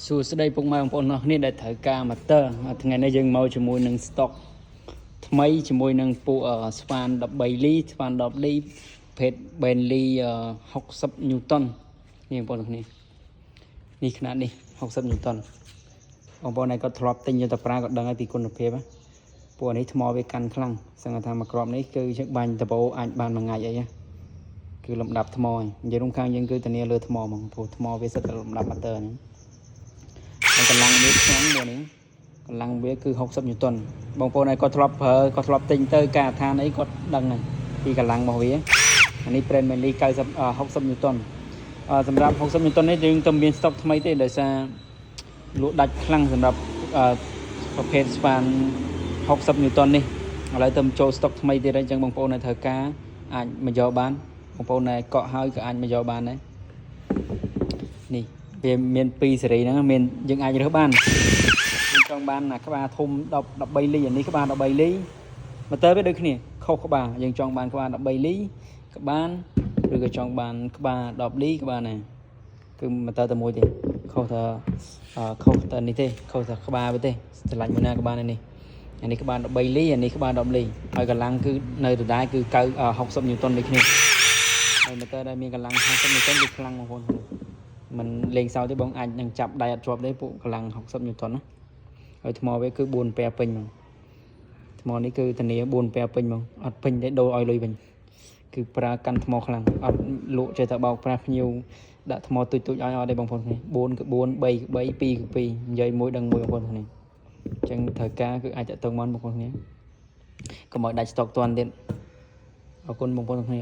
សួស្តីពុកម៉ែបងប្អូនអរគ្នាដែលត្រូវការម៉ូទ័រថ្ងៃនេះយើងមកជាមួយនឹង stock ថ្មីជាមួយនឹងពួកស្វាន13លីស្វាន10លីភេទ Bentley 60 Newton នេះបងប្អូនគ្នានេះຂະຫນາດនេះ60 Newton បងប្អូនឯងក៏ធ្លាប់ទិញយកទៅប្រើក៏ដឹងហើយពីគុណភាពពួកនេះថ្មវាកាន់ខ្លាំងសឹងថាមួយគ្រាប់នេះគឺយើងបាញ់ដបោអាចបានមួយថ្ងៃអីគឺលំដាប់ថ្មហើយនិយាយរួមខាងយើងគឺធានាលើថ្មហ្មងព្រោះថ្មវាសិតតែលំដាប់ម៉ូទ័រហ្នឹងកម្លាំងវាខ្លាំងមួយនេះកម្លាំងវាគឺ60 Newton បងប្អូនឯងក៏ធ្លាប់ប្រើក៏ធ្លាប់ទិញទៅការឋានអីគាត់ដឹងហើយពីកម្លាំងរបស់វាអានេះ Brand Bentley 60 Newton សម្រាប់60 Newton នេះយើងទៅមាន stock ថ្មីទេដោយសារលក់ដាច់ខ្លាំងសម្រាប់ប្រភេទស្វាន60 Newton នេះឥឡូវទៅចូល stock ថ្មីទៀតហើយអញ្ចឹងបងប្អូនឯងត្រូវការអាចមកយកបានបងប្អូនឯងកក់ហើយក៏អាចមកយកបានដែរនេះវាមាន2សេរីហ្នឹងមានយើងអាចរើសបានយើងចង់បានក្បាលធំ13លីអានេះក្បាល13លីម៉ូទ័រវាដូចគ្នាខុសក្បាលយើងចង់បានក្បាល13លីក្បាលឬក៏ចង់បានក្បាល10លីក្បាលណាគឺម៉ូទ័រតែមួយទេខុសតែនេះទេខុសតែក្បាលវាទេឆ្លាញ់មួយណាក្បាលនេះអានេះក្បាល13លីអានេះក្បាល10លីហើយកម្លាំងគឺនៅដដែលគឺ60 Newton ដូចគ្នាហើយម៉ូទ័រដែលមានកម្លាំង60 Newton វាខ្លាំងបងប្អូនមិនលេងសើចទេបងអាចនឹងចាប់ដៃអត់ជាប់ទេពួកកម្លាំង60 Newton ណាហើយថ្មវាគឺ4 pair ពេញហ្មងថ្មនេះគឺធានា4 pair ពេញហ្មងអត់ពេញទេដូរឲ្យលុយវិញគឺប្រើកាន់ថ្មខ្លាំងអត់លក់ចេះតែបោកប្រាស់ភ្ញៀវដាក់ថ្មទុយឲ្យអត់ទេបងប្អូនគ្នា4គឺ4 3គឺ3 2គឺ2និយាយមួយដឹងមួយបងប្អូនគ្នាអញ្ចឹងត្រូវការគឺអាចតាក់ទងមកបងប្អូនគ្នាកុំឲ្យដាច់ stock តាន់ទៀតអរគុណបងប្អូនគ្នា